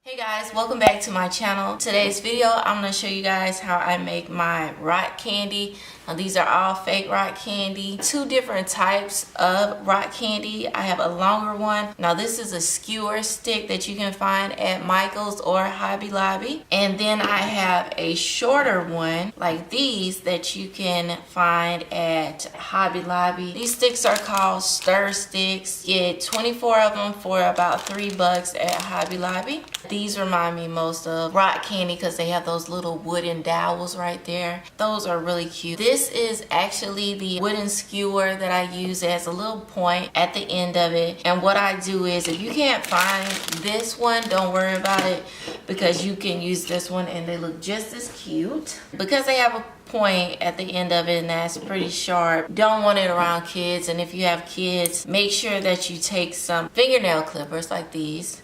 Hey guys, welcome back to my channel. Today's video, I'm going to show you guys how I make my rock candy. Now, these are all fake rock candy. Two different types of rock candy. I have a longer one. Now this is a skewer stick that you can find at Michael's or Hobby Lobby. And then I have a shorter one like these that you can find at Hobby Lobby. These sticks are called stir sticks. Get 24 of them for about $3 at Hobby Lobby. These remind me most of rock candy because they have those little wooden dowels right there. Those are really cute. This is actually the wooden skewer that I use. It has a little point at the end of it. And what I do is, if you can't find this one, don't worry about it because you can use this one and they look just as cute. Because they have a point at the end of it and that's pretty sharp, don't want it around kids. And if you have kids, make sure that you take some fingernail clippers like these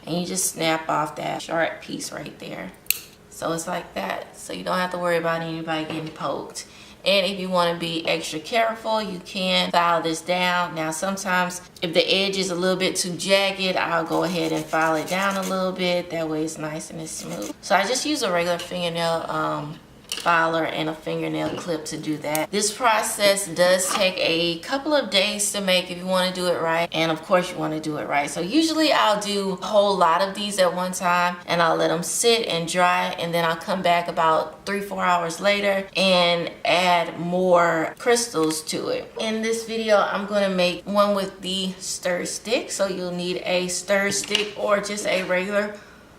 and you just snap off that sharp piece right there. So it's like that, so you don't have to worry about anybody getting poked. And if you want to be extra careful, you can file this down. Now sometimes if the edge is a little bit too jagged, I'll go ahead and file it down a little bit. That way it's nice and it's smooth. So I just use a regular fingernail filer and a fingernail clip to do that. This process does take a couple of days to make if you want to do it right, and of course you want to do it right. So usually I'll do a whole lot of these at one time and I'll let them sit and dry, and then I'll come back about 3-4 hours later and add more crystals to it. In this video I'm going to make one with the stir stick, so you'll need a stir stick or just a regular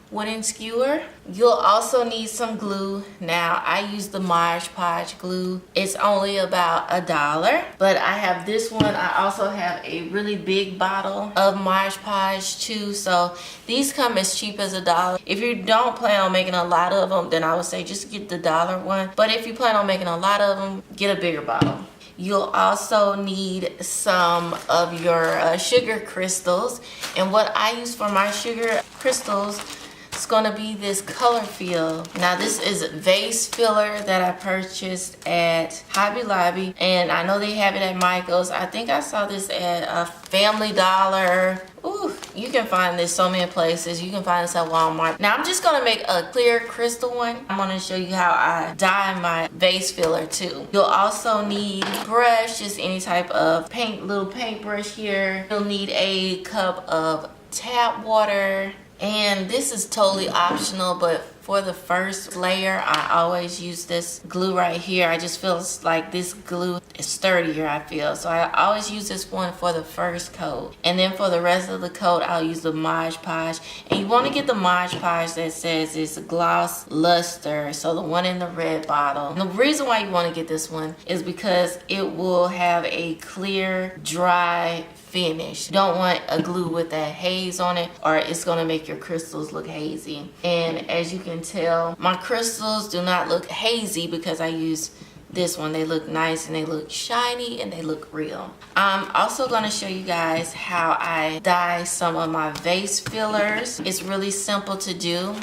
wooden skewer. You'll also need some glue. Now I use the Mod Podge glue. It's only about $1, but I have this one. I also have a really big bottle of Mod Podge too, so these come as cheap as $1. If you don't plan on making a lot of them, then I would say just get the $1 one, but if you plan on making a lot of them, get a bigger bottle. You'll also need some of your sugar crystals, and what I use for my sugar crystals, it's going to be this color fill. Now this is vase filler that I purchased at Hobby Lobby, and I know they have it at Michael's. I think I saw this at a Family Dollar. Ooh, you can find this so many places. You can find this at Walmart. Now I'm just going to make a clear crystal one. I'm going to show you how I dye my vase filler too. You'll also need brush, just any type of paint, little paintbrush here. You'll need a cup of tap water. And this is totally optional, but for the first layer, I always use this glue right here. I just feel like this glue is sturdier, I feel. So I always use this one for the first coat. And then for the rest of the coat, I'll use the Mod Podge. And you want to get the Mod Podge that says it's gloss luster. So the one in the red bottle. And the reason why you want to get this one is because it will have a clear, dry finish. You don't want a glue with that haze on it, or it's going to make your crystals look hazy. And as you can tell, my crystals do not look hazy because I use this one. They look nice and they look shiny and they look real. I'm also going to show you guys how I dye some of my vase fillers. It's really simple to do.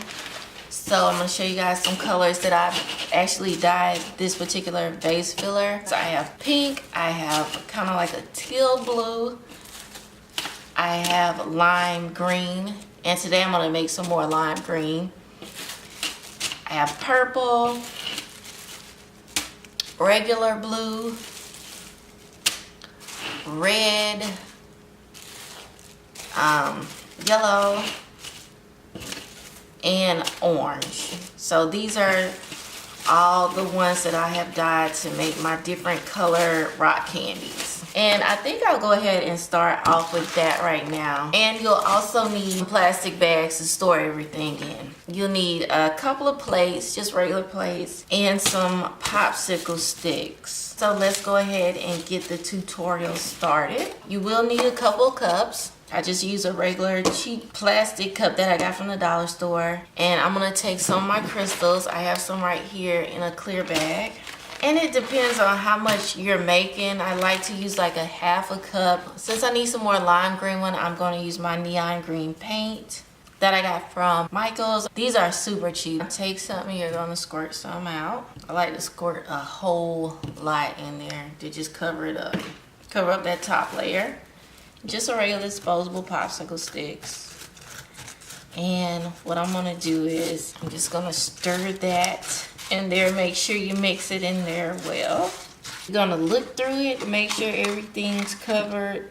So I'm going to show you guys some colors that I've actually dyed this particular vase filler. So I have pink, I have kind of like a teal blue, I have lime green, and today I'm going to make some more lime green. I have purple, regular blue, red, yellow, and orange. So these are all the ones that I have dyed to make my different color rock candies. And I think I'll go ahead and start off with that right now. And you'll also need plastic bags to store everything in. You'll need a couple of plates, just regular plates, and some popsicle sticks. So let's go ahead and get the tutorial started. You will need a couple cups. I just use a regular cheap plastic cup that I got from the dollar store. And I'm going to take some of my crystals. I have some right here in a clear bag. And it depends on how much you're making. I like to use like a half a cup. Since I need some more lime green one, I'm going to use my neon green paint that I got from Michael's. These are super cheap. Take something, you're going to squirt some out. I like to squirt a whole lot in there to just cover it up. Cover up that top layer. Just a regular disposable popsicle sticks. And what I'm gonna do is I'm just gonna stir that in there. Make sure you mix it in there well. You're gonna look through it, make sure everything's covered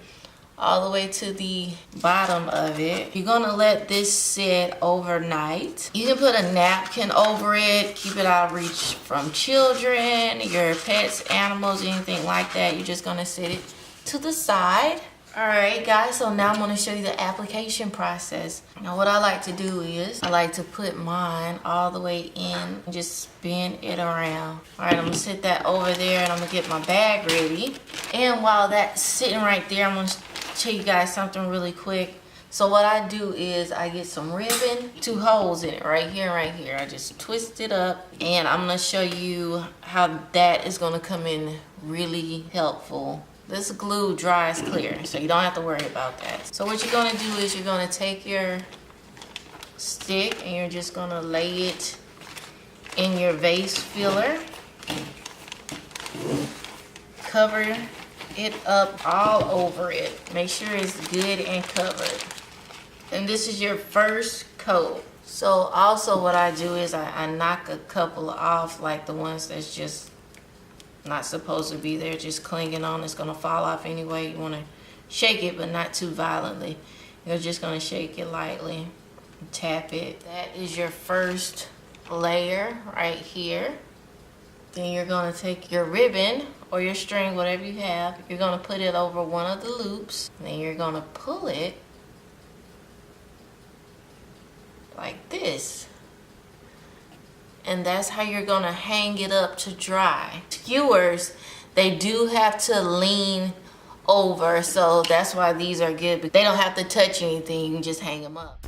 all the way to the bottom of it. You're gonna let this sit overnight. You can put a napkin over it, keep it out of reach from children, your pets, animals, anything like that. You're just gonna set it to the side. All right, guys, so now I'm gonna show you the application process. Now, what I like to do is I like to put mine all the way in and just spin it around. All right, I'm gonna sit that over there and I'm gonna get my bag ready. And while that's sitting right there, I'm gonna show you guys something really quick. So what I do is I get some ribbon, 2 holes in it, right here and right here. I just twist it up and I'm gonna show you how that is gonna come in really helpful. This glue dries clear, so you don't have to worry about that. So what you're gonna do is you're gonna take your stick and you're just gonna lay it in your vase filler. Cover it up all over it. Make sure it's good and covered. And this is your first coat. So also what I do is I knock a couple off, like the ones that's just not supposed to be there, just clinging on. It's gonna fall off anyway. You wanna shake it, but not too violently. You're just gonna shake it lightly, tap it. That is your first layer right here. Then you're gonna take your ribbon or your string, whatever you have. You're gonna put it over one of the loops. Then you're gonna pull it like this. And that's how you're gonna hang it up to dry. Skewers, they do have to lean over, so that's why these are good, but they don't have to touch anything. You can just hang them up.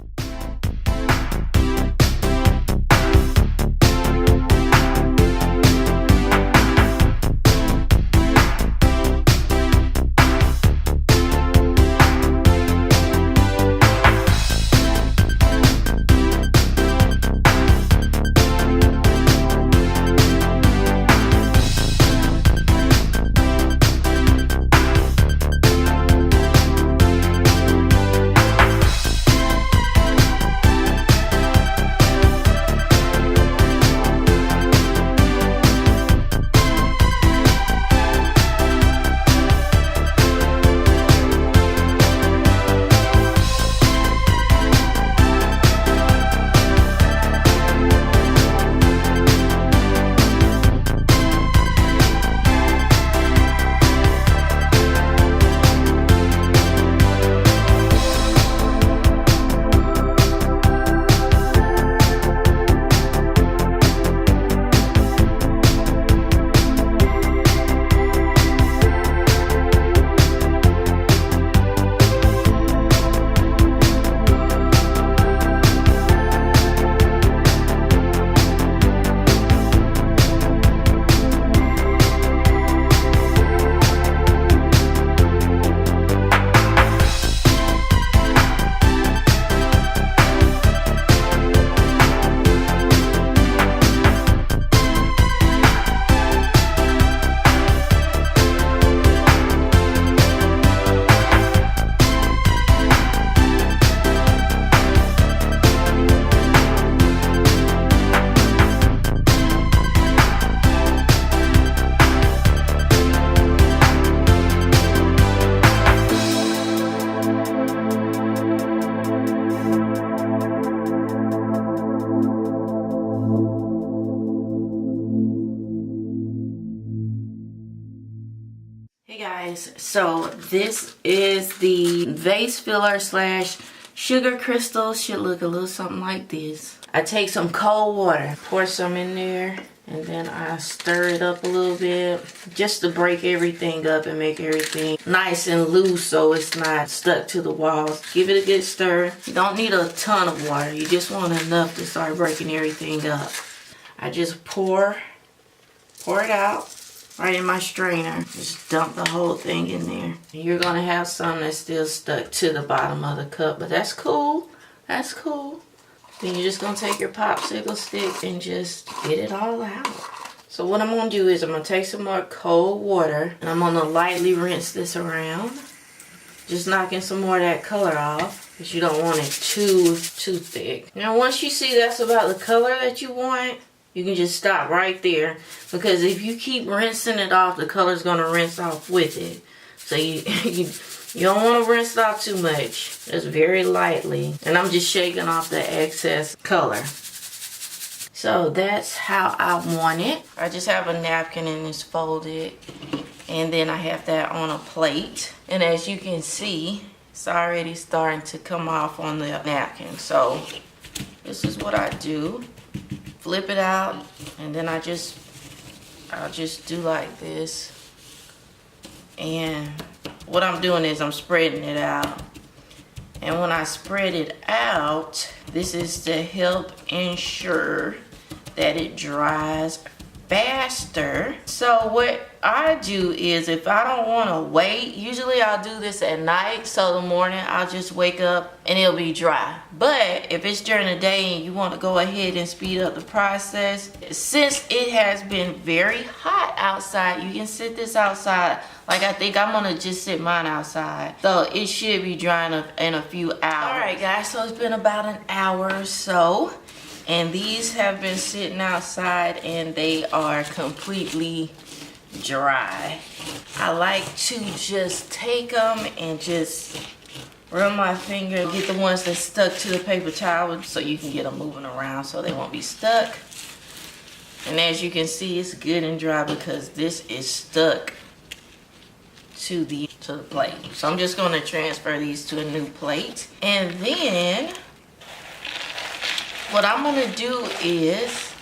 Guys, so this is the vase filler slash sugar crystal. Should look a little something like this. I take some cold water, pour some in there, and then I stir it up a little bit just to break everything up and make everything nice and loose so it's not stuck to the walls. Give it a good stir. You don't need a ton of water. You just want enough to start breaking everything up. I just pour it out right in my strainer. Just dump the whole thing in there. And you're gonna have some that's still stuck to the bottom of the cup, but that's cool. That's cool. Then you're just gonna take your popsicle stick and just get it all out. So what I'm gonna do is I'm gonna take some more cold water and I'm gonna lightly rinse this around. Just knocking some more of that color off. because you don't want it too thick. Now once you see that's about the color that you want, you can just stop right there, because if you keep rinsing it off, the color's gonna rinse off with it. So you don't want to rinse it off too much, just very lightly. And I'm just shaking off the excess color. So that's how I want it. I just have a napkin and it's folded. And then I have that on a plate. And as you can see, it's already starting to come off on the napkin. So this is what I do. Flip it out, and then I'll just do like this. And what I'm doing is I'm spreading it out. And when I spread it out, this is to help ensure that it dries faster. So what I do is, if I don't want to wait, usually I'll do this at night, so the morning I'll just wake up and it'll be dry. But if it's during the day and you want to go ahead and speed up the process, since it has been very hot outside, you can sit this outside. Like, I think I'm gonna just sit mine outside, so it should be drying in a few hours. All right guys, so it's been about an hour or so, and these have been sitting outside and they are completely dry. I like to just take them and just run my finger, get the ones that stuck to the paper towel, so you can get them moving around so they won't be stuck. And as you can see, it's good and dry because this is stuck to the plate. So I'm just going to transfer these to a new plate. And then what I'm going to do is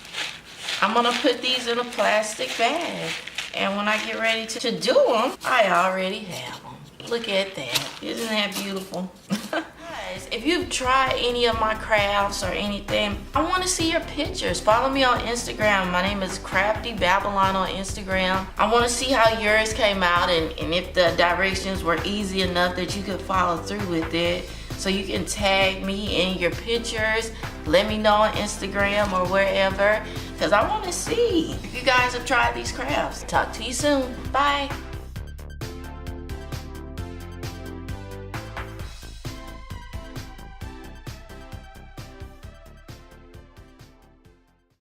I'm going to put these in a plastic bag. And when I get ready to do them, I already have them. Look at that. Isn't that beautiful? Guys, if you've tried any of my crafts or anything, I want to see your pictures. Follow me on Instagram. My name is Crafty Babylon on Instagram. I want to see how yours came out, and if the directions were easy enough that you could follow through with it. So you can tag me in your pictures. Let me know on Instagram or wherever, because I want to see if you guys have tried these crafts. Talk to you soon. Bye.